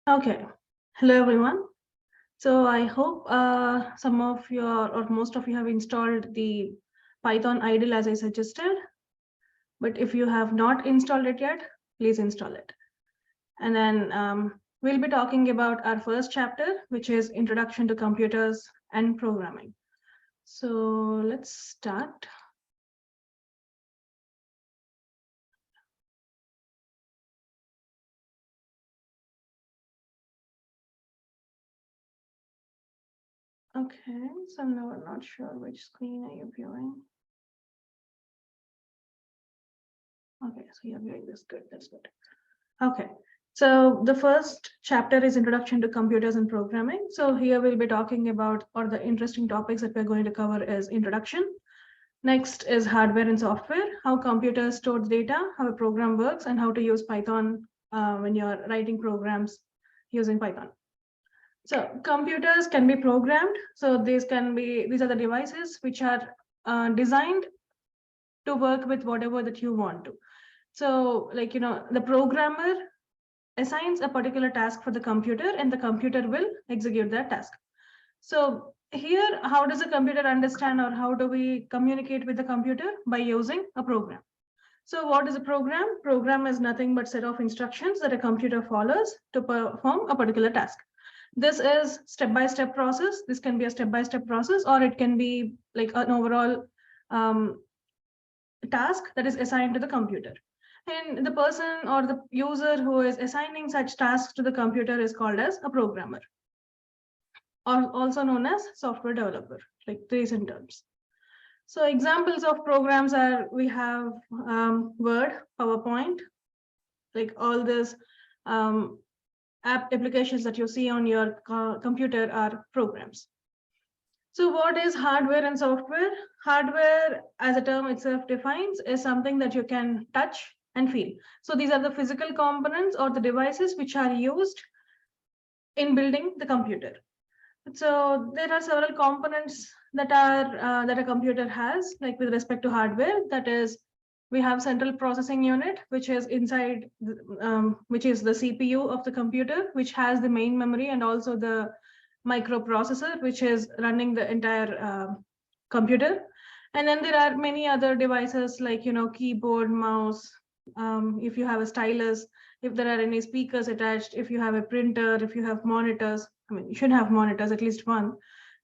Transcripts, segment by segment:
Okay, hello everyone. So I hope some of you or most of you have installed the Python idle as I suggested. But if you have not installed it yet, please install it. And then we'll be talking about our first chapter, which is Introduction to Computers and Programming. So let's start. Okay, so now I'm not sure which screen are you viewing. Okay, so you're viewing this. Good, that's good. Okay, so the first chapter is Introduction to Computers and Programming. So here we'll be talking about, or the interesting topics that we're going to cover is introduction. Next is hardware and software, how computers store data, how a program works, and how to use Python when you're writing programs using Python. So computers can be programmed. So these are the devices which are designed to work with whatever that you want to. So like, the programmer assigns a particular task for the computer and the computer will execute that task. So here, how does the computer understand, or how do we communicate with the computer? By using a program. So what is a program? Program is nothing but set of instructions that a computer follows to perform a particular task. This is step-by-step process. This can be a step-by-step process, or it can be like an overall task that is assigned to the computer. And the person or the user who is assigning such tasks to the computer is called as a programmer, or also known as software developer, like these in terms. So examples of programs are, we have Word, PowerPoint, like all these applications that you see on your computer are programs. So what is hardware and software? Hardware, as a term itself defines, is something that you can touch and feel. So these are the physical components or the devices which are used in building the computer. So there are several components that are that a computer has, like with respect to hardware. That is, we have central processing unit, which is inside, which is the CPU of the computer, which has the main memory and also the microprocessor, which is running the entire computer. And then there are many other devices like, keyboard, mouse, if you have a stylus, if there are any speakers attached, if you have a printer, if you have monitors. I mean, you should have monitors, at least one.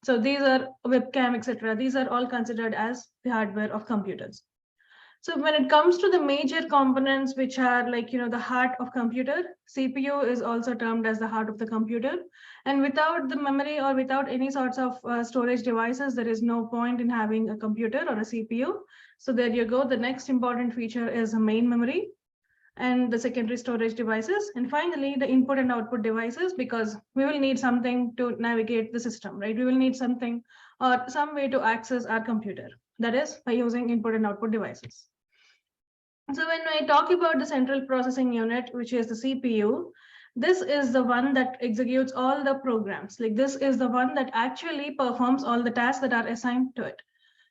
So these are webcam, etc. These are all considered as the hardware of computers. So when it comes to the major components, which are like, the heart of computer, CPU is also termed as the heart of the computer. And without the memory or without any sorts of storage devices, there is no point in having a computer or a CPU. So there you go. The next important feature is a main memory and the secondary storage devices. And finally, the input and output devices, because we will need something to navigate the system, right? We will need something or some way to access our computer. That is by using input and output devices. So when I talk about the central processing unit, which is the CPU, this is the one that executes all the programs. Like this is the one that actually performs all the tasks that are assigned to it.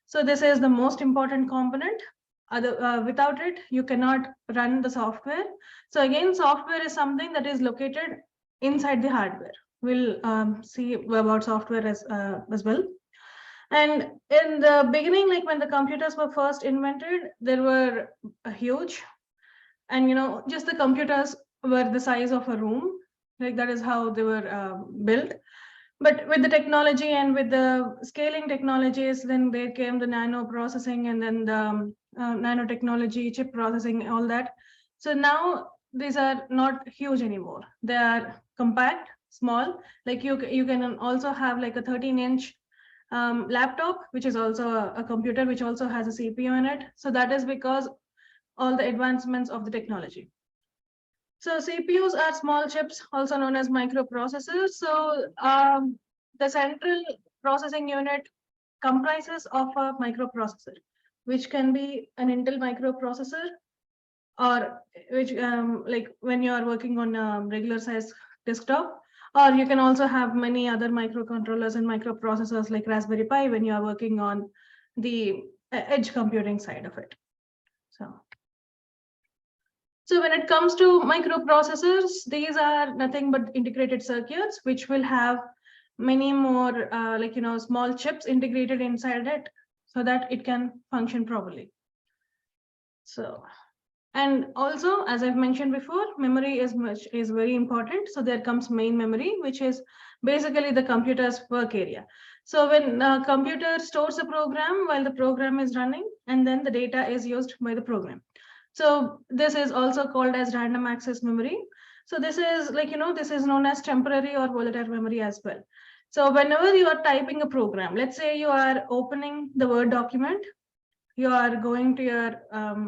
So this is the most important component. Without it, you cannot run the software. So again, software is something that is located inside the hardware. We'll see about software as well. And in the beginning, like when the computers were first invented, they were huge. And, just the computers were the size of a room. Like that is how they were built. But with the technology and with the scaling technologies, then there came the nano processing and then the nanotechnology, chip processing, all that. So now these are not huge anymore. They are compact, small. Like you can also have like a 13-inch laptop, which is also a computer, which also has a CPU in it. So that is because all the advancements of the technology. So CPUs are small chips, also known as microprocessors. So the central processing unit comprises of a microprocessor, which can be an Intel microprocessor, or which like when you are working on a regular size desktop, or you can also have many other microcontrollers and microprocessors like Raspberry Pi when you are working on the edge computing side of it. So So when it comes to microprocessors, these are nothing but integrated circuits, which will have many more small chips integrated inside it so that it can function properly. So, and also, as I've mentioned before, memory is very important. So there comes main memory, which is basically the computer's work area. So when a computer stores a program while the program is running, and then the data is used by the program. So this is also called as random access memory. So this is this is known as temporary or volatile memory as well. So whenever you are typing a program, let's say you are opening the Word document, you are going to your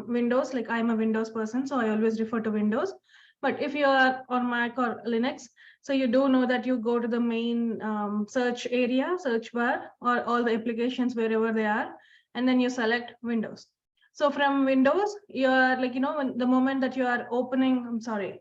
Windows, like I'm a Windows person, so I always refer to Windows. But if you are on Mac or Linux, so you do know that you go to the main search area, search bar, or all the applications wherever they are, and then you select Windows. So from Windows, you are when the moment that you are opening,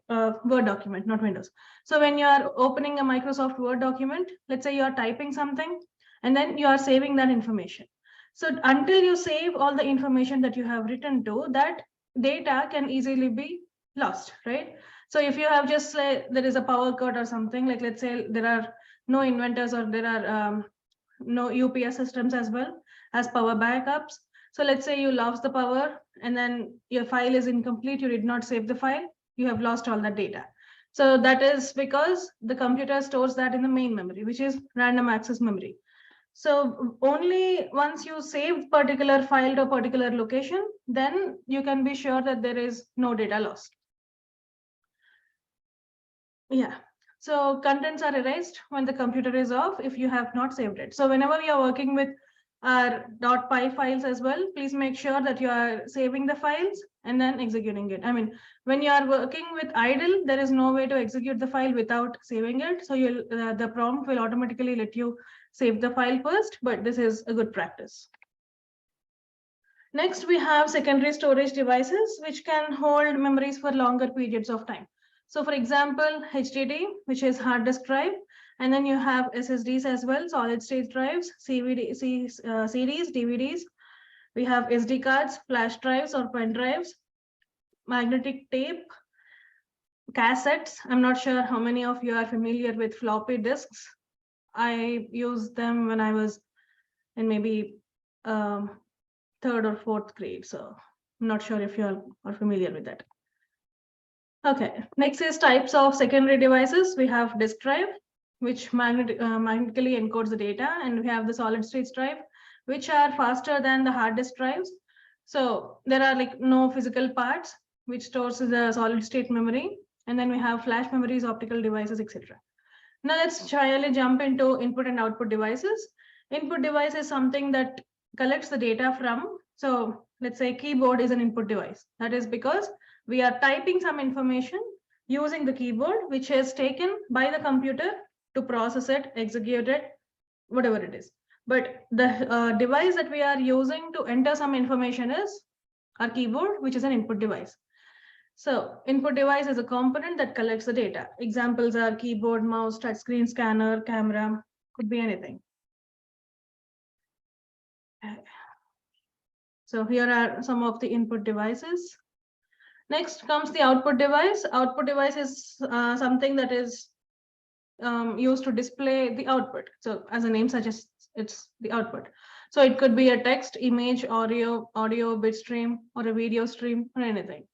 Word document, not Windows. So when you are opening a Microsoft Word document, let's say you are typing something, and then you are saving that information. So until you save all the information that you have written to, that data can easily be lost, right? So if you have just say there is a power cut or something, like let's say there are no inventors or there are no UPS systems as well as power backups. So let's say you lost the power and then your file is incomplete, you did not save the file, you have lost all that data. So that is because the computer stores that in the main memory, which is random access memory. So only once you save particular file to a particular location, then you can be sure that there is no data loss. Yeah. So contents are erased when the computer is off if you have not saved it. So whenever we are working with our .py files as well, please make sure that you are saving the files and then executing it. I mean, when you are working with idle, there is no way to execute the file without saving it. So you'll the prompt will automatically let you save the file first, but this is a good practice. Next, we have secondary storage devices, which can hold memories for longer periods of time. So for example, HDD, which is hard disk drive, and then you have SSDs as well, solid state drives, CDs, DVDs. We have SD cards, flash drives or pen drives, magnetic tape, cassettes. I'm not sure how many of you are familiar with floppy disks. I used them when I was in maybe third or fourth grade. So I'm not sure if you are familiar with that. Okay, next is types of secondary devices. We have disk drive, which magnetically encodes the data, and we have the solid state drive, which are faster than the hard disk drives. So there are like no physical parts, which stores the solid state memory. And then we have flash memories, optical devices, etc. Now let's really jump into input and output devices. Input device is something that collects the data from, so let's say keyboard is an input device. That is because we are typing some information using the keyboard, which is taken by the computer to process it, execute it, whatever it is. But the device that we are using to enter some information is our keyboard, which is an input device. So input device is a component that collects the data. Examples are keyboard, mouse, touchscreen, scanner, camera, could be anything. So here are some of the input devices. Next comes the output device. Output device is something that is used to display the output. So as the name suggests, it's the output. So it could be a text, image, audio, bit stream, or a video stream, or anything.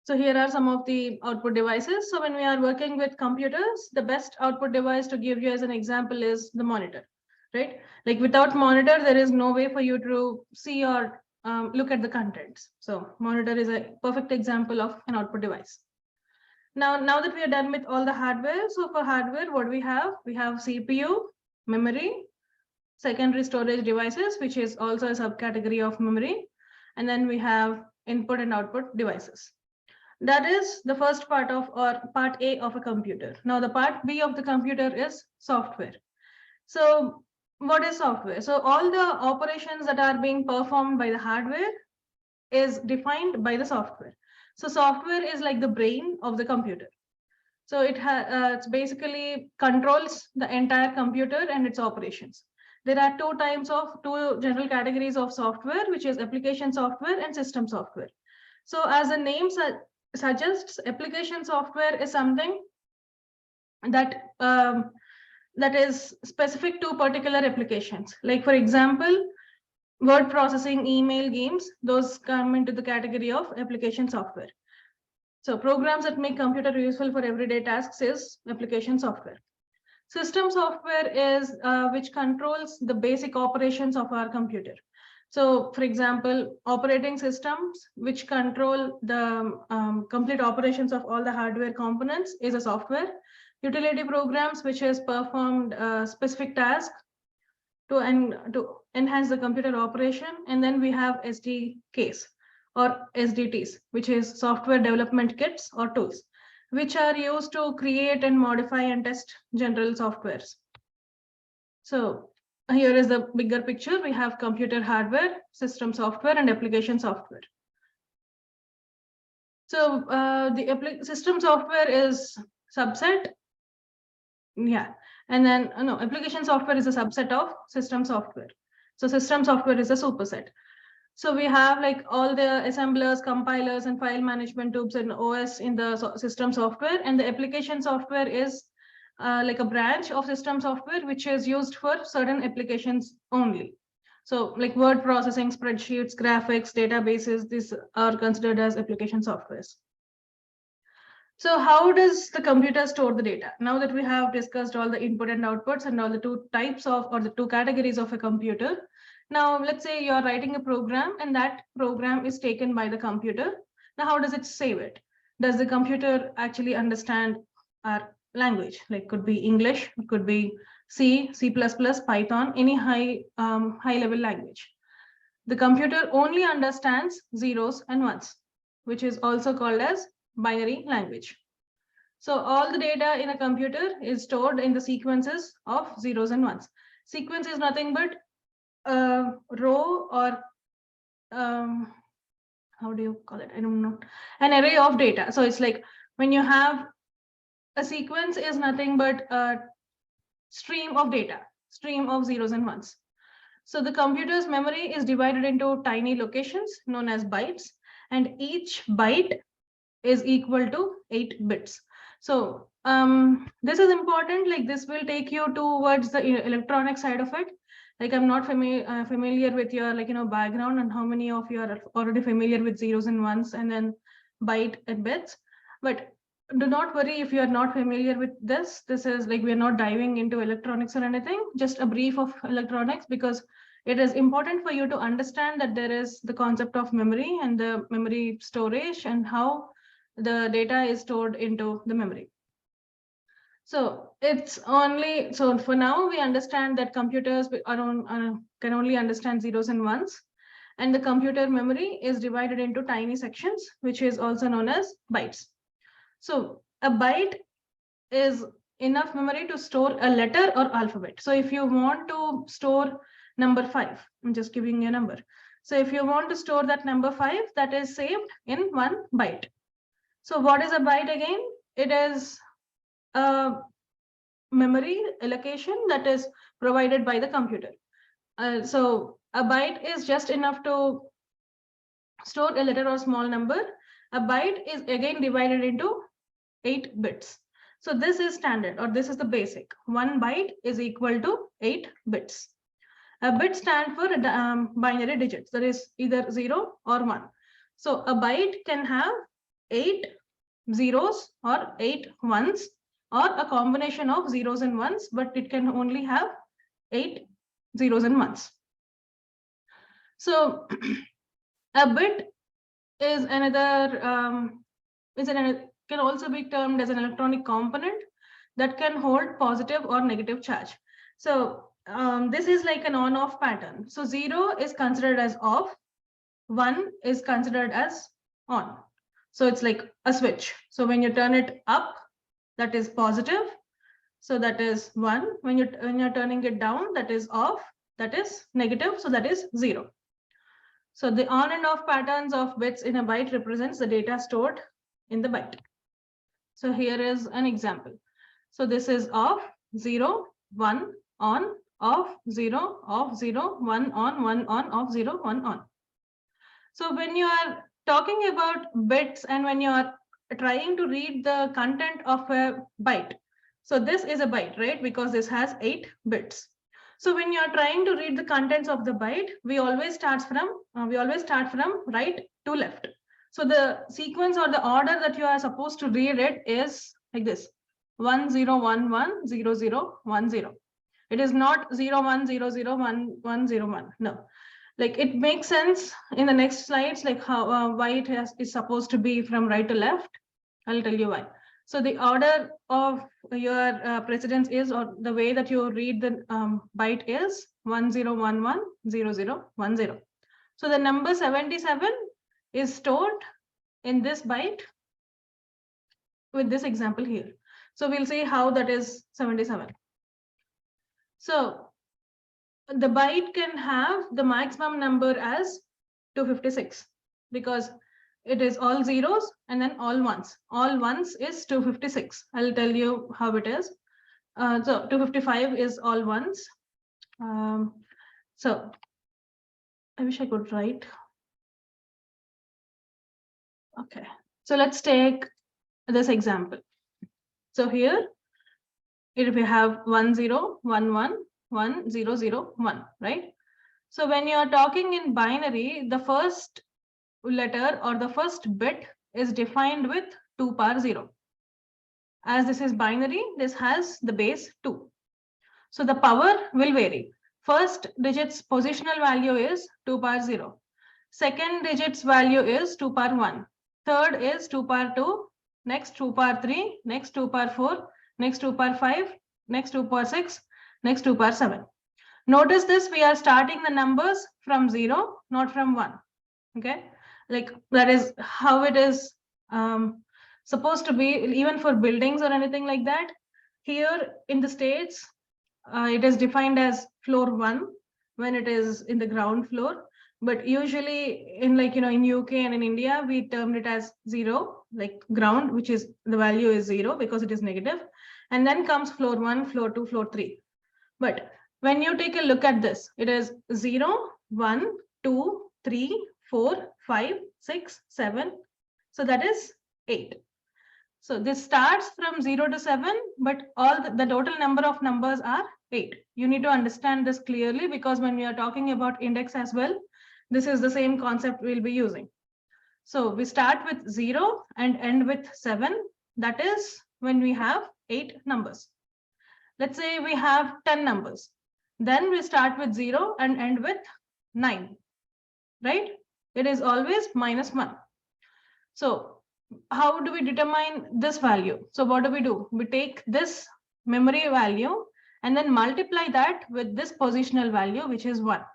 So here are some of the output devices. So when we are working with computers, the best output device to give you as an example is the monitor, right? Like without monitor, there is no way for you to see or look at the contents. So monitor is a perfect example of an output device. Now that we are done with all the hardware, so for hardware, what we have CPU, memory, secondary storage devices, which is also a subcategory of memory. And then we have input and output devices. That is the first part of, or part A of a computer. Now the part B of the computer is software. So what is software? So all the operations that are being performed by the hardware is defined by the software. So software is like the brain of the computer. So it's basically controls the entire computer and its operations. There are two general categories of software, which is application software and system software. So as the name suggests, application software is something that that is specific to particular applications. Like for example, word processing, email, games, those come into the category of application software. So programs that make computer useful for everyday tasks is application software. System software is which controls the basic operations of our computer. So for example, operating systems which control the complete operations of all the hardware components is a software. Utility programs which has performed a specific task to enhance the computer operation. And then we have SDKs or SDTs, which is software development kits or tools, which are used to create and modify and test general softwares. So here is the bigger picture. We have computer hardware, system software, and application software. So the system software is subset. Yeah. And then no, application software is a subset of system software. So system software is a superset. So we have like all the assemblers, compilers, and file management tools and OS in the system software. And the application software is like a branch of system software, which is used for certain applications only. So like word processing, spreadsheets, graphics, databases, these are considered as application softwares. So how does the computer store the data? Now that we have discussed all the input and outputs and all the two types of, or the two categories of a computer, now let's say you're writing a program and that program is taken by the computer. Now how does it save it? Does the computer actually understand our language? Like could be English, it could be C, C++, Python, any high level language. The computer only understands zeros and ones, which is also called as binary language. So all the data in a computer is stored in the sequences of zeros and ones. Sequence is nothing but a row or how do you call it? I don't know. An array of data. So it's like when you have a sequence is nothing but a stream of data, stream of zeros and ones. So the computer's memory is divided into tiny locations known as bytes, and each byte is equal to 8 bits. So this is important. Like this will take you towards the electronic side of it. Like I'm not familiar with your background and how many of you are already familiar with zeros and ones and then byte and bits. But do not worry if you are not familiar with this. This is like we're not diving into electronics or anything. Just a brief of electronics because it is important for you to understand that there is the concept of memory and the memory storage and how the data is stored into the memory. So it's only, so for now we understand that computers can only understand zeros and ones, and the computer memory is divided into tiny sections, which is also known as bytes. So a byte is enough memory to store a letter or alphabet. So if you want to store number 5, I'm just giving you a number. So if you want to store that number 5, that is saved in 1 byte. So what is a byte again? It is a memory allocation that is provided by the computer. So a byte is just enough to store a letter or small number. A byte is again divided into 8 bits. So this is standard, or this is the basic. 1 byte is equal to 8 bits. A bit stands for binary digits, that is either 0 or 1. So a byte can have 8 zeros or 8 ones, or a combination of zeros and ones, but it can only have 8 zeros and ones. So a bit is another can also be termed as an electronic component that can hold positive or negative charge. So this is like an on-off pattern. So 0 is considered as off, 1 is considered as on. So it's like a switch. So when you turn it up, that is positive. So that is 1. When you're turning it down, that is off, that is negative. So that is 0. So the on and off patterns of bits in a byte represents the data stored in the byte. So here is an example. So this is off, 0, 1, on, off, 0, off, 0, 1 on, off, 0, 1 on. So when you are talking about bits and when you're trying to read the content of a byte. So this is a byte, right? Because this has 8 bits. So when you're trying to read the contents of the byte, we always start from right to left. So the sequence or the order that you are supposed to read it is like this: 10110010. It is not 01001101. No, like it makes sense in the next slides, like how why is supposed to be from right to left. I'll tell you why. So the order of your precedence is, or the way that you read the byte is 10110010. So the number 77 is stored in this byte with this example here. So we'll see how that is 77. So the byte can have the maximum number as 256 because it is all zeros and then all ones. All ones is 256. I'll tell you how it is. So 255 is all ones. So I wish I could write. Okay, so let's take this example. So here, if we have 10111001, right? So when you're talking in binary, the first letter or the first bit is defined with 2 power 0. As this is binary, this has the base 2. So the power will vary. First digit's positional value is 2 power 0. Second digit's value is 2 power 1. Third is 2 power 2. Next 2 power 3. Next 2 power 4. Next 2 power 5. Next 2 power 6. Next 2 power 7. Notice this, we are starting the numbers from 0, not from 1. Okay, like that is how it is supposed to be, even for buildings or anything like that. Here in the States, it is defined as floor 1 when it is in the ground floor. But usually in, like, you know, in UK and in India, we termed it as 0, like ground, which is the value is 0 because it is negative. And then comes floor 1, floor 2, floor 3. But when you take a look at this, it is 0, 1, 2, 3, 4, 5, 6, 7. So that is 8. So this starts from 0 to 7, but all the total number of numbers are 8. You need to understand this clearly because when we are talking about index as well, this is the same concept we'll be using. So we start with 0 and end with 7. That is when we have 8 numbers. Let's say we have 10 numbers. Then we start with 0 and end with 9, right? It is always -1. So how do we determine this value? So what do? We take this memory value and then multiply that with this positional value, which is 1.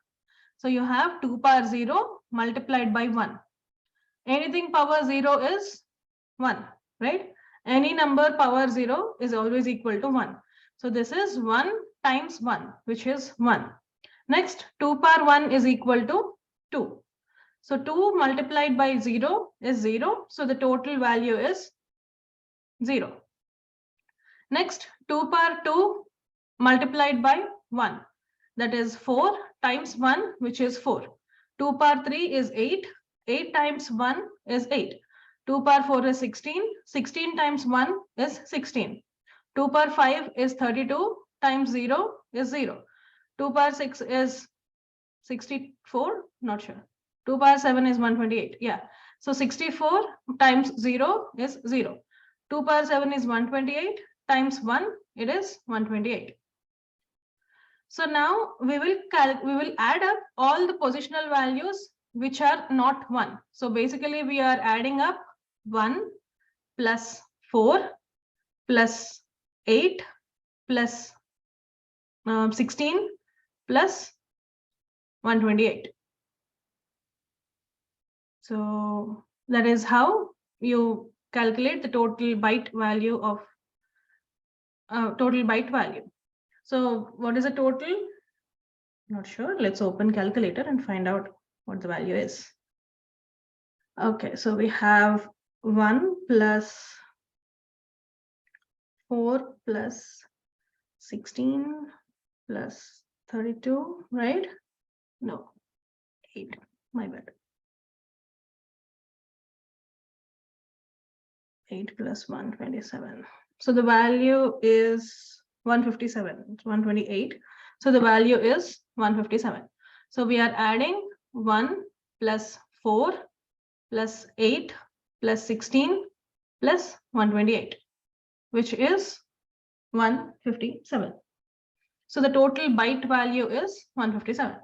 So you have 2 power 0 multiplied by 1. Anything power 0 is 1, right? Any number power 0 is always equal to 1. So this is 1 times 1, which is 1. Next, 2 power 1 is equal to 2. So 2 multiplied by 0 is 0. So the total value is 0. Next, 2 power 2 multiplied by 1. That is 4 times 1, which is 4. 2 power 3 is 8. 8 times 1 is 8. 2 power 4 is 16. 16 times 1 is 16. 2 power 5 is 32 times 0 is 0. 2 power 6 is 64, not sure. 2 power 7 is 128. Yeah. So 64 times 0 is 0. 2 power 7 is 128 times 1, it is 128. So now we will add up all the positional values which are not 1. So basically we are adding up 1 plus 4 plus 8 plus 16 plus 128. So that is how you calculate the total byte value of total byte value. So what is the total? Not sure. Let's open calculator and find out what the value is. Okay, so we have 1 plus 4 plus 16 plus 32, right? No, 8, my bad. 8 plus 127. So the value is 157. It's 128. So the value is 157. So we are adding 1 plus 4 plus 8 plus 16 plus 128, which is 157. So the total byte value is 157.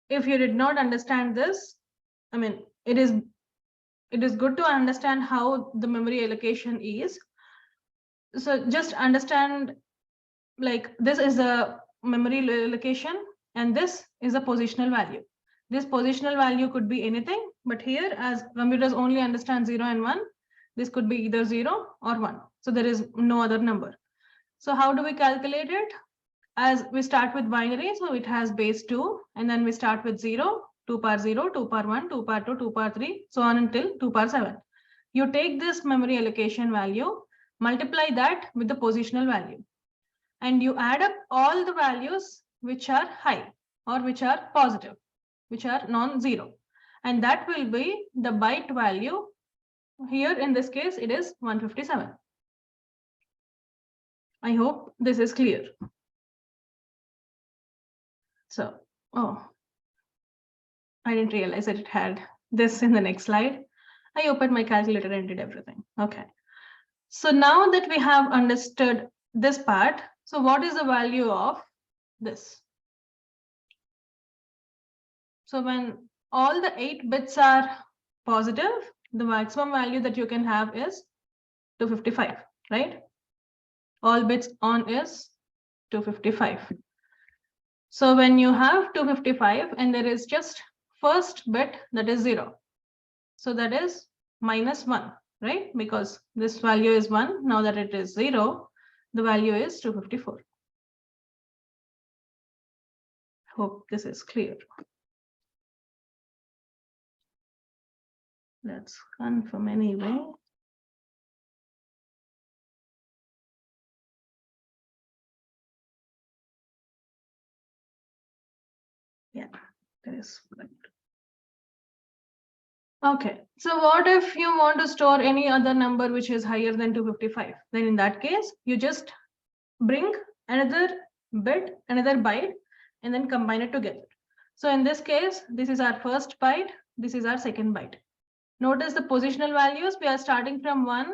If you did not understand this, I mean, it is good to understand how the memory allocation is. So just understand, like, this is a memory allocation and this is a positional value. This positional value could be anything, but here, as computers only understand 0 and 1, this could be either 0 or 1. So there is no other number. So how do we calculate it? As we start with binary, so it has base 2, and then we start with 0, 2 power 0, 2 power 1, 2 power 2, 2 power 3, so on until 2 power 7. You take this memory allocation value, multiply that with the positional value, and you add up all the values which are high or which are positive, which are non-zero, and that will be the byte value. Here in this case, it is 157. I hope this is clear. So, oh, I didn't realize that it had this in the next slide. I opened my calculator and did everything. Okay. So now that we have understood this part, so what is the value of this? So when all the 8 bits are positive, the maximum value that you can have is 255, right? All bits on is 255. So when you have 255 and there is just first bit that is 0, so that is -1, right? Because this value is 1. Now that it is 0, the value is 254. Hope this is clear. Let's confirm anyway. Yeah, that is correct. Okay, so what if you want to store any other number which is higher than 255? Then in that case, you just bring another bit, another byte, and then combine it together. So in this case, this is our first byte, this is our second byte. Notice the positional values, we are starting from 1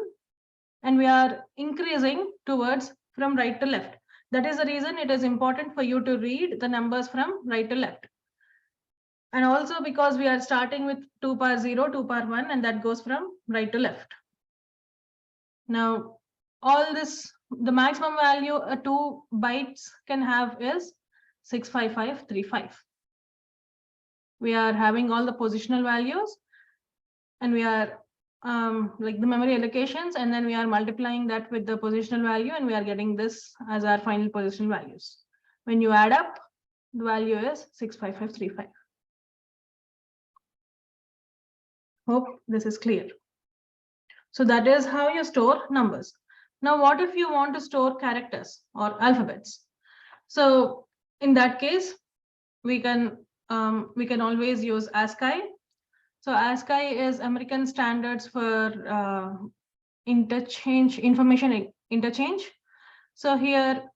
and we are increasing towards from right to left. That is the reason it is important for you to read the numbers from right to left. And also because we are starting with 2 power 0, 2 power 1, and that goes from right to left. Now, all this, the maximum value 2 bytes can have is 65535. We are having all the positional values and we are like the memory allocations, and then we are multiplying that with the positional value and we are getting this as our final position values. When you add up, the value is 65535. Hope this is clear. So that is how you store numbers. Now, what if you want to store characters or alphabets? So in that case, we can always use ASCII. So ASCII is American Standards for information interchange. So here,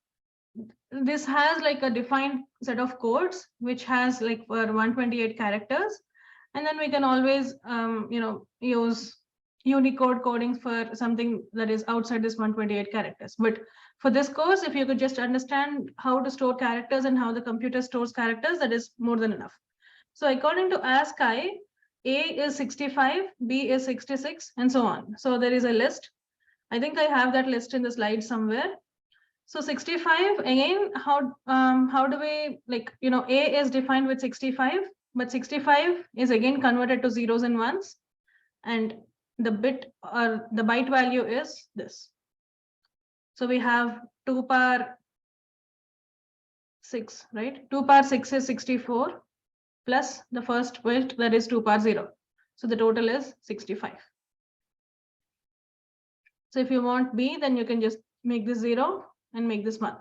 this has like a defined set of codes, which has like for 128 characters. And then we can always, use Unicode coding for something that is outside this 128 characters. But for this course, if you could just understand how to store characters and how the computer stores characters, that is more than enough. So according to ASCII, A is 65, B is 66, and so on. So there is a list. I think I have that list in the slide somewhere. So 65, again, how do we, like, A is defined with 65, but 65 is again converted to zeros and ones, and the bit or the byte value is this. So we have 2 power 6, right? 2 power 6 is 64 plus the first bit, that is 2 power 0. So the total is 65. So if you want B, then you can just make this 0 and make this 1.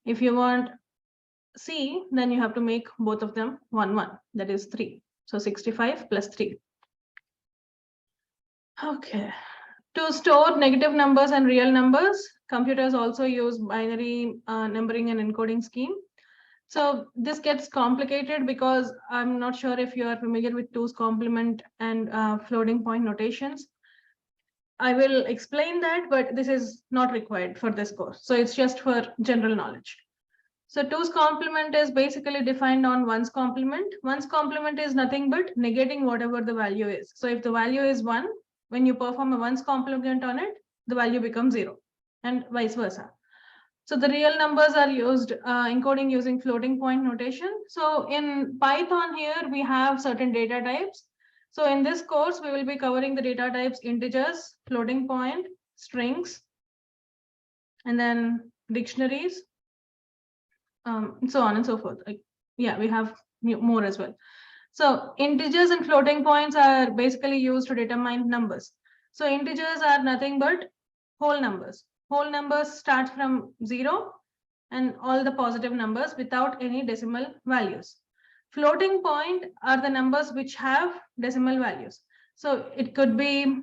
If you want C, then you have to make both of them 1, 1, that is 3. So 65 plus 3. Okay. To store negative numbers and real numbers, computers also use binary numbering and encoding scheme. So this gets complicated because I'm not sure if you are familiar with 2's complement and floating point notations. I will explain that, but this is not required for this course. So it's just for general knowledge. So 2's complement is basically defined on 1's complement. 1's complement is nothing but negating whatever the value is. So if the value is 1, when you perform a 1's complement on it, the value becomes 0, and vice versa. So the real numbers are used encoding using floating point notation. So in Python here, we have certain data types. So in this course, we will be covering the data types integers, floating point, strings, and then dictionaries, so on and so forth. Yeah, we have more as well. So integers and floating points are basically used to determine numbers. So integers are nothing but whole numbers. Whole numbers start from 0 and all the positive numbers without any decimal values. Floating point are the numbers which have decimal values. So it could be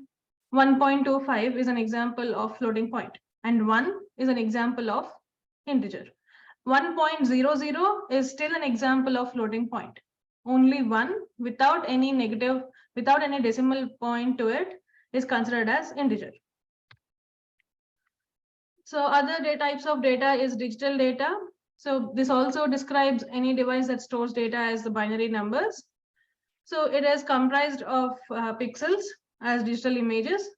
1.25 is an example of floating point, and 1 is an example of integer. 1.00 is still an example of floating point. Only 1 without any negative, without any decimal point to it is considered as integer. So other types of data is digital data. So this also describes any device that stores data as the binary numbers. So it is comprised of pixels as digital images.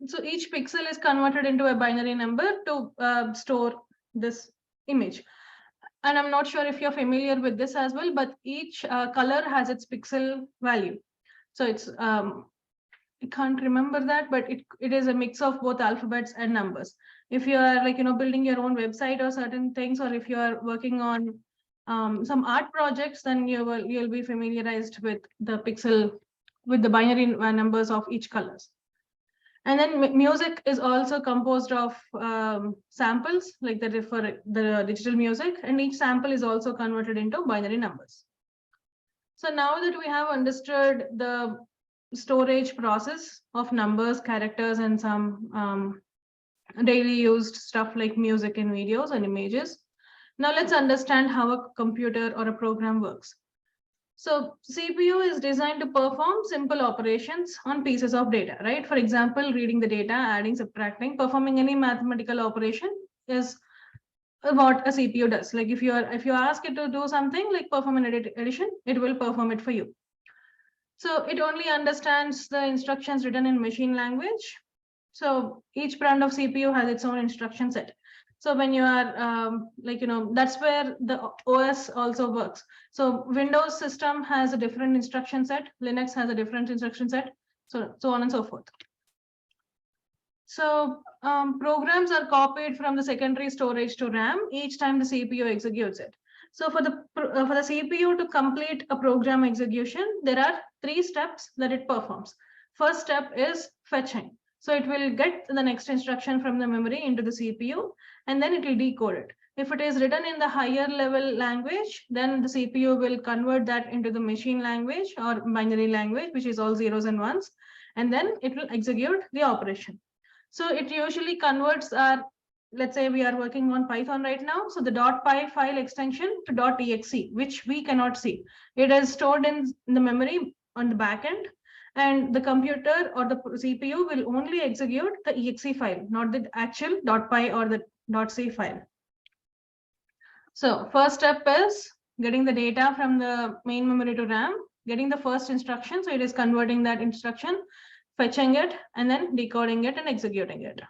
So each pixel is converted into a binary number to store this image. And I'm not sure if you're familiar with this as well, but each color has its pixel value. So it's I can't remember that, but it is a mix of both alphabets and numbers. If you are building your own website or certain things, or if you are working on some art projects, then you'll be familiarized with the pixel, with the binary numbers of each colors. And then music is also composed of samples, like for the digital music, and each sample is also converted into binary numbers. So now that we have understood the storage process of numbers, characters, and some daily used stuff like music and videos and images. Now let's understand how a computer or a program works. So CPU is designed to perform simple operations on pieces of data, right? For example, reading the data, adding, subtracting, performing any mathematical operation is what a CPU does. Like if you ask it to do something like perform an addition, it will perform it for you. So it only understands the instructions written in machine language. So each brand of CPU has its own instruction set. So when you are that's where the OS also works. So Windows system has a different instruction set, Linux has a different instruction set, so on and so forth. So programs are copied from the secondary storage to RAM each time the CPU executes it. So for the CPU to complete a program execution, there are 3 steps that it performs. First step is fetching. So it will get the next instruction from the memory into the CPU, and then it will decode it. If it is written in the higher level language, then the CPU will convert that into the machine language or binary language, which is all zeros and ones, and then it will execute the operation. So it usually converts our, let's say we are working on Python right now. So the .py file extension to .exe, which we cannot see. It is stored in the memory on the backend, and the computer or the CPU will only execute the exe file, not the actual .py or the .c file. So first step is getting the data from the main memory to RAM, getting the first instruction. So it is converting that instruction, fetching it, and then decoding it and executing it.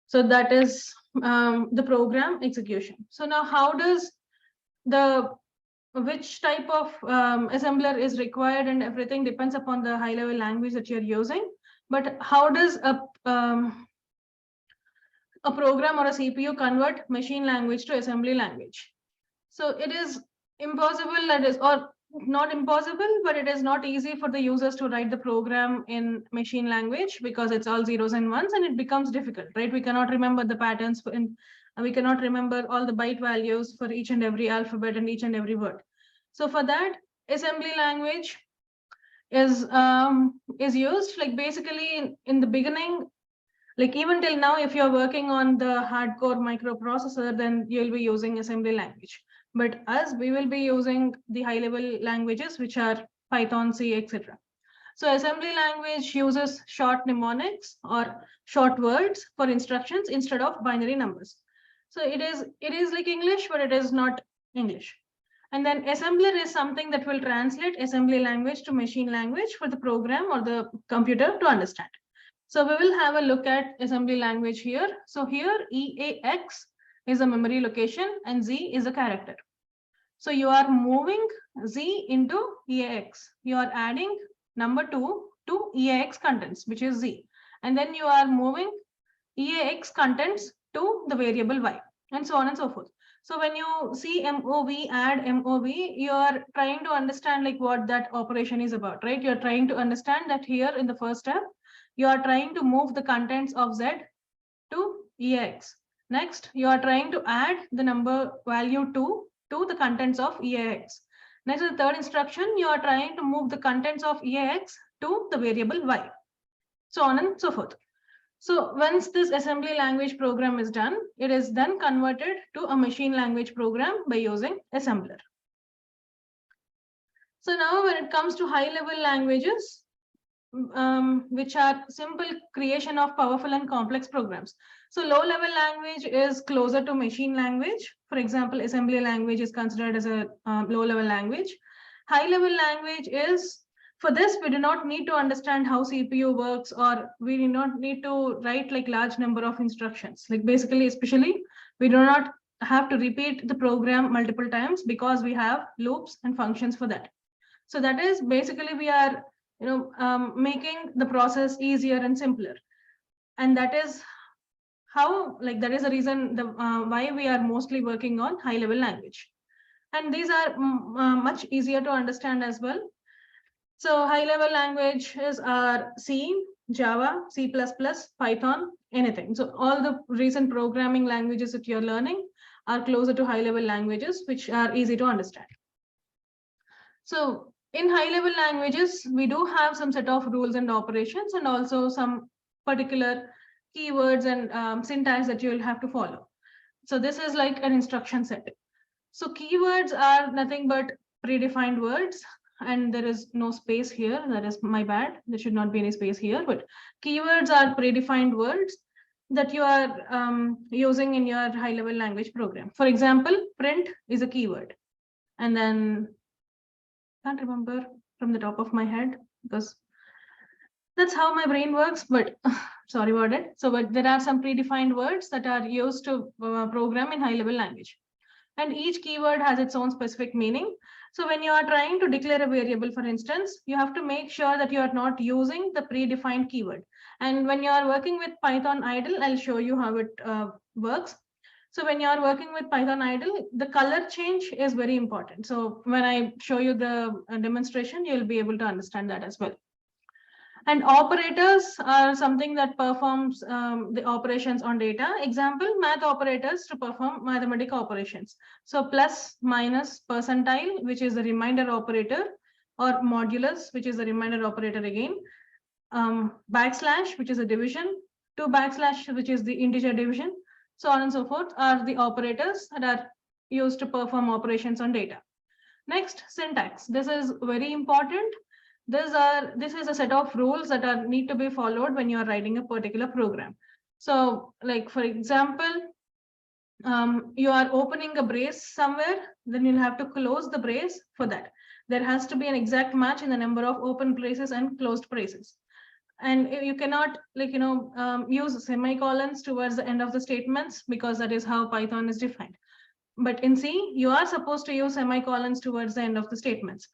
So that is the program execution. So now how does which type of assembler is required and everything depends upon the high level language that you're using. But how does a program or a CPU convert machine language to assembly language? So it is impossible, that is, or not impossible, but it is not easy for the users to write the program in machine language because it's all zeros and ones, and it becomes difficult, right? We cannot remember the patterns and we cannot remember all the byte values for each and every alphabet and each and every word. So for that, assembly language is used. Like basically in the beginning, like even till now, if you're working on the hardcore microprocessor, then you'll be using assembly language. But us, we will be using the high level languages, which are Python, C, etc. So assembly language uses short mnemonics or short words for instructions instead of binary numbers. So it is like English, but it is not English. And then assembler is something that will translate assembly language to machine language for the program or the computer to understand. So we will have a look at assembly language here. So here EAX is a memory location and Z is a character. So you are moving Z into EAX. You are adding number 2 to EAX contents, which is Z. And then you are moving EAX contents to the variable Y, and so on and so forth. So when you see MOV, add MOV, you are trying to understand like what that operation is about, right? You're trying to understand that here in the first step, you are trying to move the contents of Z to EAX. Next, you are trying to add the number value 2 to the contents of EAX. Next, the third instruction, you are trying to move the contents of EAX to the variable Y, so on and so forth. So once this assembly language program is done, it is then converted to a machine language program by using assembler. So now when it comes to high level languages, which are simple creation of powerful and complex programs. So low level language is closer to machine language. For example, assembly language is considered as a low level language. High level language is, for this, we do not need to understand how CPU works, or we do not need to write like large number of instructions. Like basically, especially, we do not have to repeat the program multiple times because we have loops and functions for that. So that is basically we are making the process easier and simpler. And that is how, like, that is the reason why we are mostly working on high level language. And these are much easier to understand as well. So high level languages are C, Java, C++, Python, anything. So all the recent programming languages that you're learning are closer to high level languages, which are easy to understand. So in high level languages, we do have some set of rules and operations, and also some particular keywords and syntax that you will have to follow. So this is like an instruction set. So keywords are nothing but predefined words, and there is no space here. That is my bad. There should not be any space here, but keywords are predefined words that you are using in your high level language program. For example, print is a keyword. And then can't remember from the top of my head because that's how my brain works, but sorry about it. So but there are some predefined words that are used to program in high level language, and each keyword has its own specific meaning. So when you are trying to declare a variable, for instance, you have to make sure that you are not using the predefined keyword. And when you are working with Python idle, I'll show you how it works. So when you are working with Python idle, the color change is very important. So when I show you the demonstration, you'll be able to understand that as well. And operators are something that performs the operations on data. Example, math operators to perform mathematical operations. So plus, minus, percentile, which is a reminder operator, or modulus, which is a reminder operator again. Backslash, which is a division, to backslash, which is the integer division, so on and so forth, are the operators that are used to perform operations on data. Next, syntax. This is very important. This is a set of rules that need to be followed when you are writing a particular program. So, like for example, you are opening a brace somewhere, then you'll have to close the brace for that. There has to be an exact match in the number of open braces and closed braces. And you cannot use semicolons towards the end of the statements because that is how Python is defined. But in C, you are supposed to use semicolons towards the end of the statements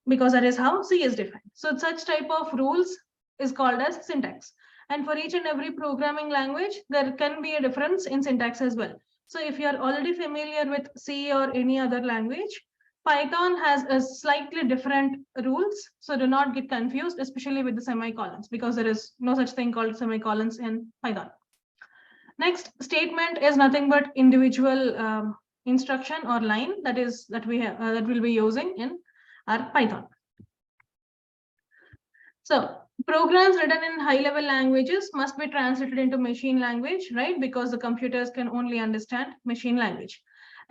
because that is how C is defined. So such type of rules is called as syntax. And for each and every programming language, there can be a difference in syntax as well. So if you are already familiar with C or any other language, Python has a slightly different rules. So do not get confused, especially with the semicolons, because there is no such thing called semicolons in Python. Next, statement is nothing but individual instruction or line that we'll be using in our Python. So programs written in high-level languages must be translated into machine language, right? Because the computers can only understand machine language,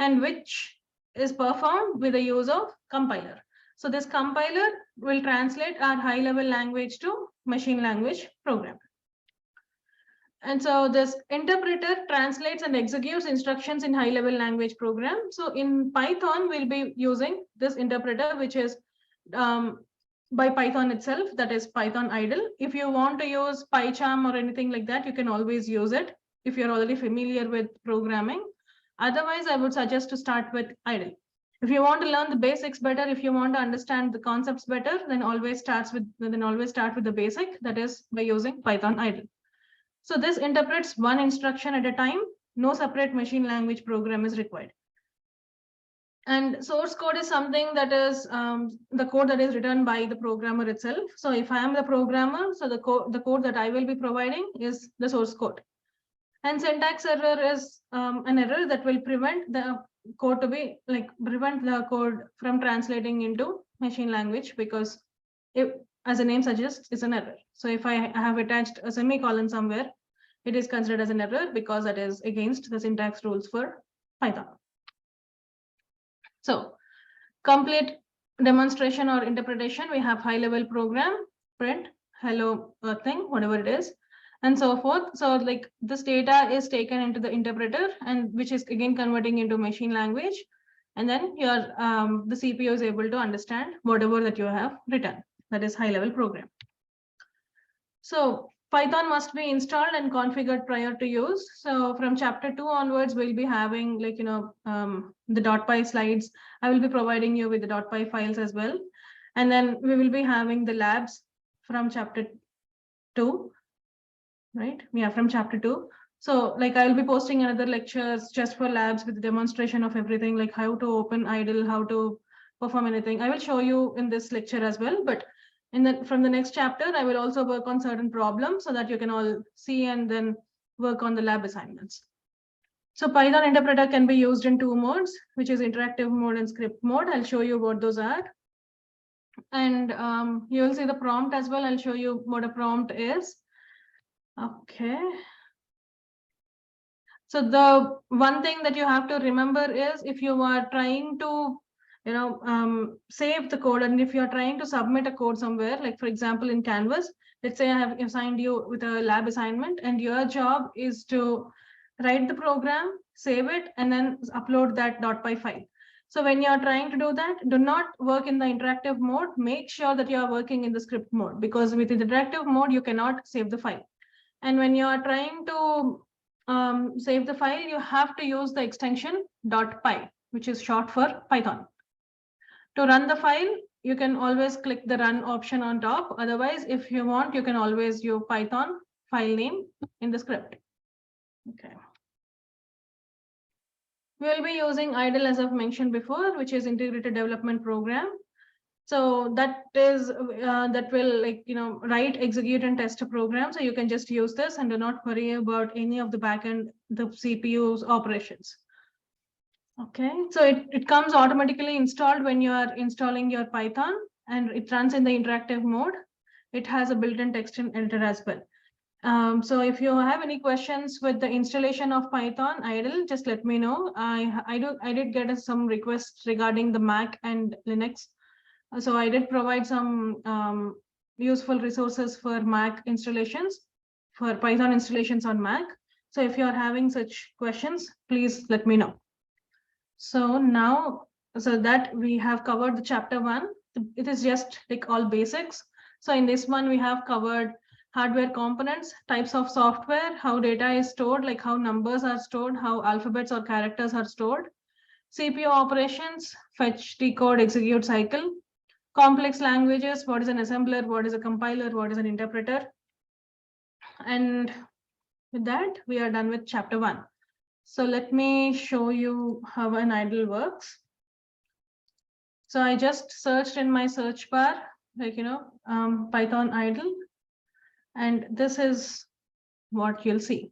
and which is performed with the use of compiler. So this compiler will translate our high-level language to machine language program. And so this interpreter translates and executes instructions in high-level language program. So in Python, we'll be using this interpreter, which is by Python itself, that is Python idle. If you want to use PyCharm or anything like that, you can always use it if you're already familiar with programming. Otherwise, I would suggest to start with idle. If you want to learn the basics better, if you want to understand the concepts better, then always start with the basic, that is by using Python idle. So this interprets one instruction at a time. No separate machine language program is required. And source code is something that is the code that is written by the programmer itself. So if I am the programmer, so the code that I will be providing is the source code. And syntax error is an error that will prevent the code from translating into machine language, because if, as the name suggests, it's an error. So if I have attached a semicolon somewhere, it is considered as an error because that is against the syntax rules for Python. So complete demonstration or interpretation, we have high-level program, print, hello thing, whatever it is, and so forth. So like this data is taken into the interpreter, and which is again converting into machine language. And then your the CPU is able to understand whatever that you have written. That is high-level program. So Python must be installed and configured prior to use. So from chapter 2 onwards, we'll be having the .py slides. I will be providing you with the .py files as well. And then we will be having the labs from chapter 2, right? Yeah, from chapter 2. So like I will be posting another lectures just for labs with the demonstration of everything, like how to open idle, how to perform anything. I will show you in this lecture as well, but from the next chapter, I will also work on certain problems so that you can all see and then work on the lab assignments. So Python interpreter can be used in 2 modes, which is interactive mode and script mode. I'll show you what those are. And you will see the prompt as well. I'll show you what a prompt is. Okay. So the one thing that you have to remember is if you are trying to save the code, and if you're trying to submit a code somewhere, like for example in Canvas, let's say I have assigned you with a lab assignment, and your job is to write the program, save it, and then upload that .py file. So when you're trying to do that, do not work in the interactive mode. Make sure that you are working in the script mode, because with the interactive mode, you cannot save the file. And when you are trying to save the file, you have to use the extension .py, which is short for Python. To run the file, you can always click the run option on top. Otherwise, if you want, you can always use Python file name in the script. Okay. We will be using idle, as I've mentioned before, which is integrated development program. So that is that will write, execute, and test a program. So you can just use this and do not worry about any of the backend, the CPU's operations. Okay, so it comes automatically installed when you are installing your Python, and it runs in the interactive mode. It has a built-in text editor as well. So if you have any questions with the installation of Python idle, just let me know. I did get some requests regarding the Mac and Linux. So I did provide some useful resources for Mac installations, for Python installations on Mac. So if you're having such questions, please let me know. So now, so that we have covered the chapter 1. It is just like all basics. So in this one, we have covered hardware components, types of software, how data is stored, like how numbers are stored, how alphabets or characters are stored, CPU operations, fetch, decode, execute cycle, complex languages, what is an assembler, what is a compiler, what is an interpreter. And with that, we are done with chapter 1. So let me show you how an idle works. So I just searched in my search bar, Python idle, and this is what you'll see.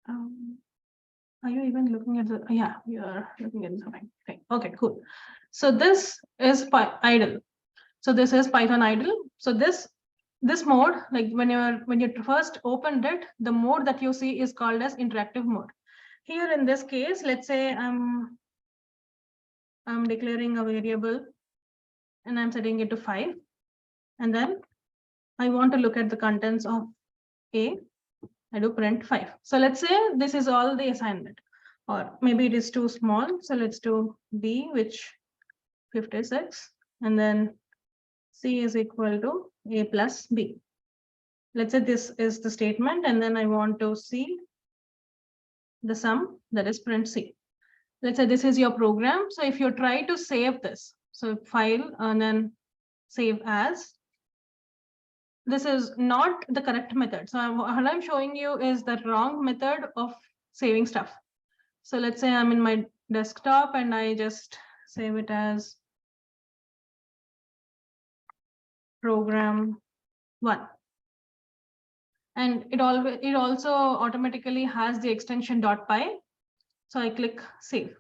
Are you even looking at the, yeah, you are looking at something. Okay, cool. So this is idle. So this is Python idle. So this mode, like when you first opened it, the mode that you see is called as interactive mode. Here in this case, let's say I'm declaring a variable and I'm setting it to 5. And then I want to look at the contents of A. I do print 5. So let's say this is all the assignment, or maybe it is too small. So let's do B, which 56, and then C is equal to A plus B. Let's say this is the statement, and then I want to see the sum, that is print C. Let's say this is your program. So if you try to save this, so file and then save as, this is not the correct method. So what I'm showing you is the wrong method of saving stuff. So let's say I'm in my desktop and I just save it as program 1. And it also automatically has the extension .py. So I click save.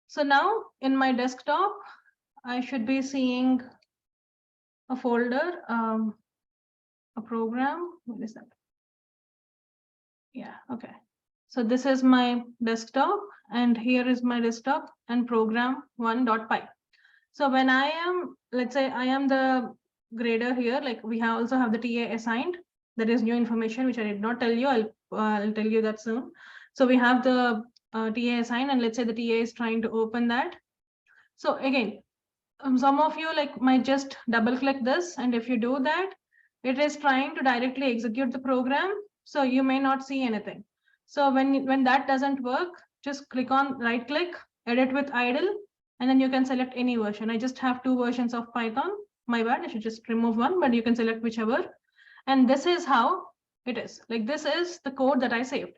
So now in my desktop, I should be seeing a folder, a program. What is that? Yeah, okay. So this is my desktop, and here is my desktop and program 1.py. So when I am, let's say I am the grader here, like we also have the TA assigned. That is new information which I did not tell you. I'll tell you that soon. So we have the TA assigned, and let's say the TA is trying to open that. So again, some of you like might just double click this, and if you do that, it is trying to directly execute the program. So you may not see anything. So when that doesn't work, just click on right click, edit with idle, and then you can select any version. I just have 2 versions of Python. My bad, I should just remove one, but you can select whichever. And this is how it is. Like this is the code that I saved.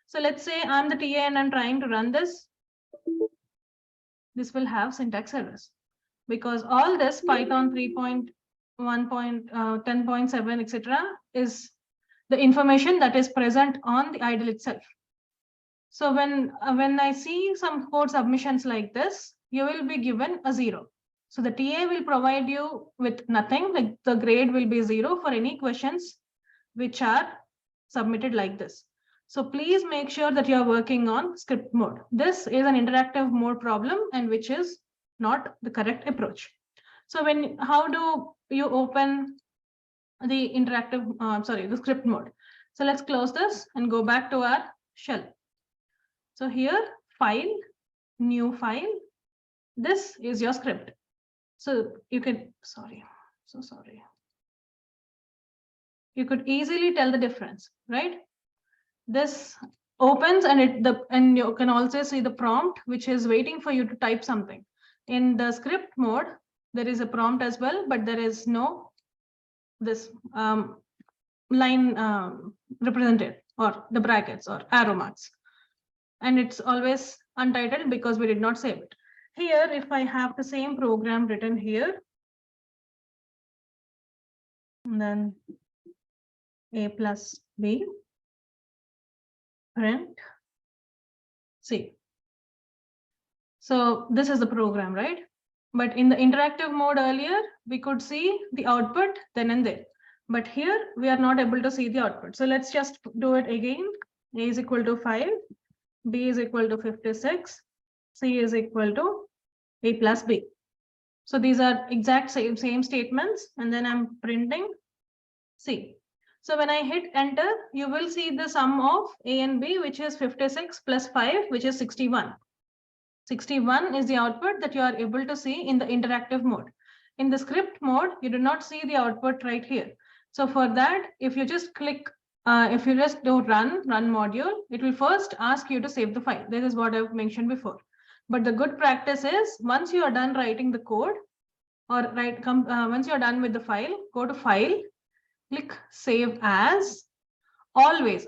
So let's say I'm the TA and I'm trying to run this. This will have syntax errors, because all this Python 3.1, 10.7, etc. is the information that is present on the idle itself. So when I see some code submissions like this, you will be given a 0. So the TA will provide you with nothing, like the grade will be 0 for any questions which are submitted like this. So please make sure that you are working on script mode. This is an interactive mode problem, and which is not the correct approach. So how do you open the the script mode? So let's close this and go back to our shell. So here, file, new file. This is your script. So you can, you could easily tell the difference, right? This opens and you can also see the prompt, which is waiting for you to type something. In the script mode, there is a prompt as well, but there is no this line represented, or the brackets or arrow marks. And it's always untitled because we did not save it. Here, if I have the same program written here, and then A plus B, print C. So this is the program, right? But in the interactive mode earlier, we could see the output then and there. But here we are not able to see the output. So let's just do it again. A is equal to 5, B is equal to 56, C is equal to A plus B. So these are exact same statements, and then I'm printing C. So when I hit enter, you will see the sum of A and B, which is 56 plus 5, which is 61. 61 is the output that you are able to see in the interactive mode. In the script mode, you do not see the output right here. So for that, if you just click, if you just do run module, it will first ask you to save the file. This is what I've mentioned before. But the good practice is, once you are done writing the code, or once you're done with the file, go to file, click save as. Always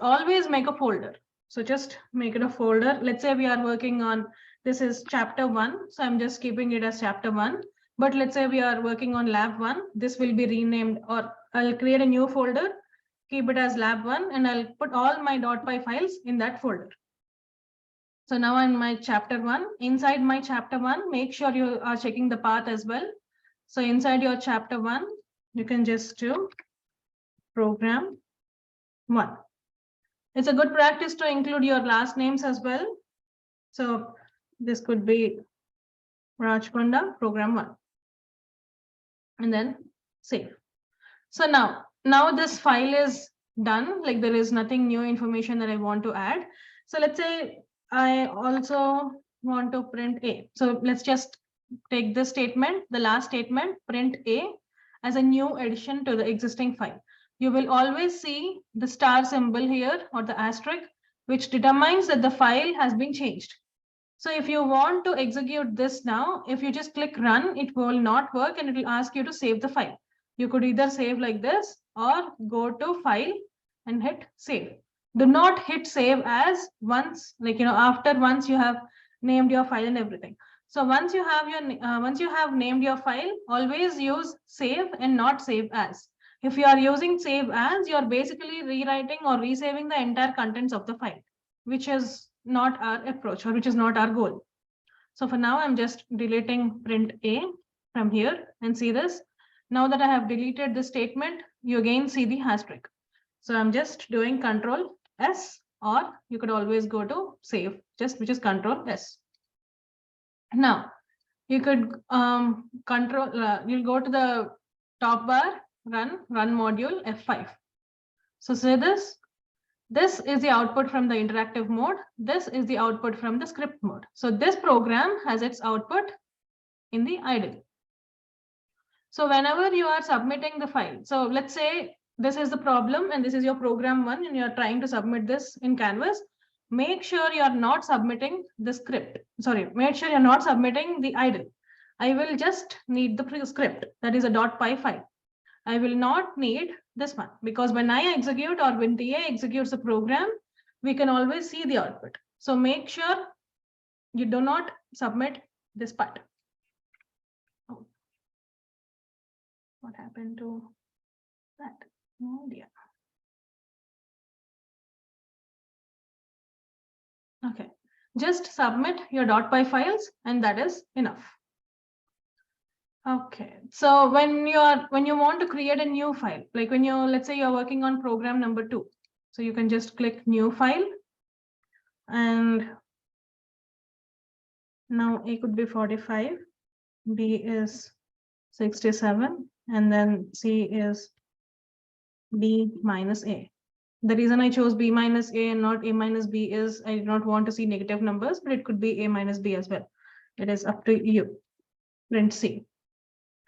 make a folder. So just make it a folder. Let's say we are working on, this is chapter 1. So I'm just keeping it as chapter 1. But let's say we are working on lab 1. This will be renamed, or I'll create a new folder, keep it as lab 1, and I'll put all my .py files in that folder. So now in my chapter 1, inside my chapter 1, make sure you are checking the path as well. So inside your chapter 1, you can just do program 1. It's a good practice to include your last names as well. So this could be Rajkunda, program 1. And then save. So now this file is done. Like there is nothing new information that I want to add. So let's say I also want to print A. So let's just take this statement, the last statement, print A as a new addition to the existing file. You will always see the star symbol here or the asterisk, which determines that the file has been changed. So if you want to execute this now, if you just click run, it will not work and it will ask you to save the file. You could either save like this or go to file and hit save. Do not hit save as once, like, after once you have named your file and everything. So once you have named your file, always use save and not save as. If you are using save as, you're basically rewriting or resaving the entire contents of the file, which is not our approach or which is not our goal. So for now, I'm just deleting print A from here and see this. Now that I have deleted this statement, you again see the asterisk. So I'm just doing Control S, or you could always go to save, which is Control S. Now you could you'll go to the top bar, run module F5. So say this. This is the output from the interactive mode. This is the output from the script mode. So this program has its output in the idle. So whenever you are submitting the file, so let's say this is the problem and this is your program 1 and you're trying to submit this in Canvas, make sure you're not submitting the script. Sorry, make sure you're not submitting the idle. I will just need the script, that is a .py file. I will not need this one because when I execute or when TA executes the program, we can always see the output. So make sure you do not submit this part. Oh. What happened to that? No idea. Okay, just submit your .py files and that is enough. Okay, so when you want to create a new file, like let's say you're working on program number 2, so you can just click new file, and now A could be 45, B is 67, and then C is B minus A. The reason I chose B minus A and not A minus B is I do not want to see negative numbers, but it could be A minus B as well. It is up to you. Print C.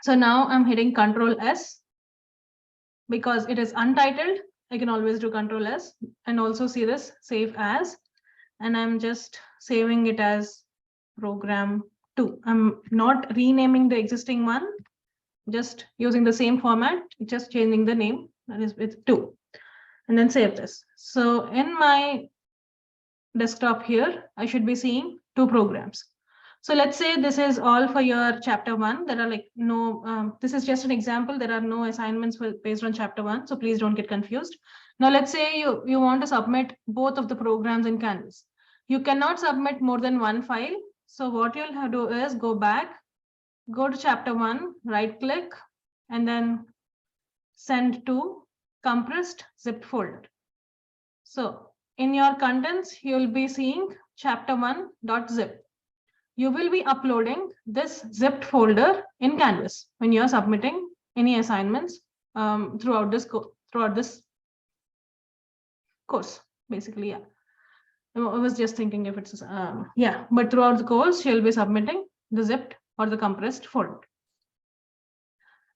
So now I'm hitting Control S because it is untitled. I can always do Control S and also see this save as, and I'm just saving it as program 2. I'm not renaming the existing one, just using the same format, just changing the name, that is with 2, and then save this. So in my desktop here, I should be seeing 2 programs. So let's say this is all for your chapter 1. There are like no, this is just an example. There are no assignments based on chapter 1. So please don't get confused. Now let's say you want to submit both of the programs in Canvas. You cannot submit more than one file. So what you'll have to do is go back, go to chapter 1, right click, and then send to compressed zipped folder. So in your contents, you'll be seeing chapter 1.zip. You will be uploading this zipped folder in Canvas when you are submitting any assignments throughout this course, basically. Yeah, I was just thinking if it's yeah, but throughout the course you'll be submitting the zipped or the compressed folder.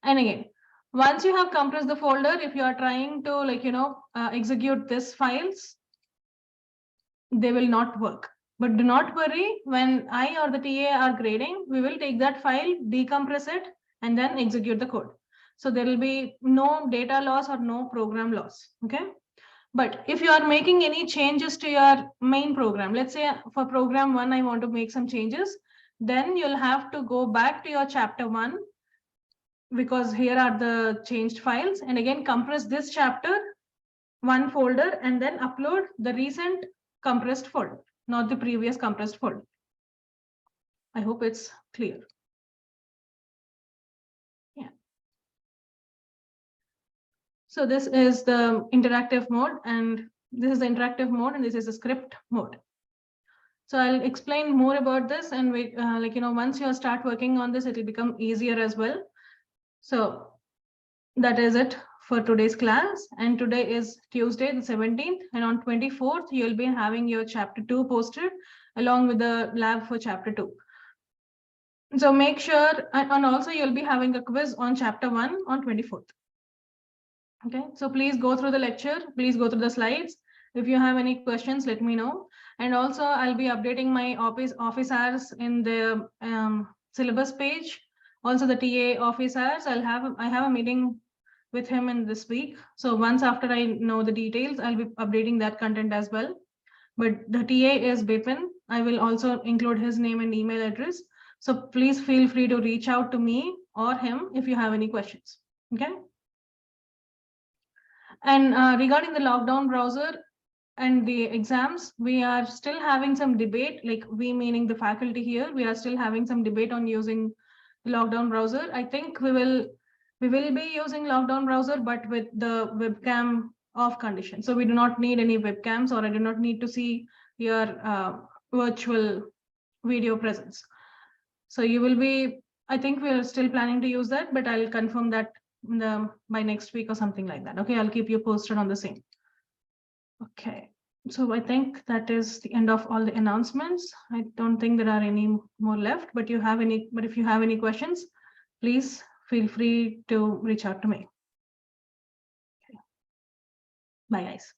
And again, once you have compressed the folder, if you are trying to execute these files, they will not work. But do not worry, when I or the TA are grading, we will take that file, decompress it, and then execute the code. So there will be no data loss or no program loss, okay? But if you are making any changes to your main program, let's say for program 1, I want to make some changes, then you'll have to go back to your chapter 1, because here are the changed files, and again compress this chapter 1 folder and then upload the recent compressed folder, not the previous compressed folder. I hope it's clear. So this is the interactive mode, and this is the interactive mode, and this is the script mode. So I'll explain more about this, and we once you start working on this, it will become easier as well. So that is it for today's class. And today is Tuesday, the 17th, and on 24th, you'll be having your chapter 2 posted along with the lab for chapter 2. So make sure, and also you'll be having a quiz on chapter 1 on 24th. Okay, so please go through the lecture, please go through the slides. If you have any questions, let me know. And also I'll be updating my office hours in the syllabus page. Also the TA office hours, I have a meeting with him in this week. So once after I know the details, I'll be updating that content as well. But the TA is Bipin. I will also include his name and email address. So please feel free to reach out to me or him if you have any questions. Okay. And regarding the lockdown browser and the exams, we are still having some debate, like we meaning the faculty here, we are still having some debate on using the lockdown browser. I think we will be using lockdown browser, but with the webcam off condition. So we do not need any webcams, or I do not need to see your virtual video presence. So you will be, I think we're still planning to use that, but I'll confirm that by next week or something like that. Okay, I'll keep you posted on the same. Okay, so I think that is the end of all the announcements. I don't think there are any more left, but if you have any questions, please feel free to reach out to me. Okay. Bye, guys.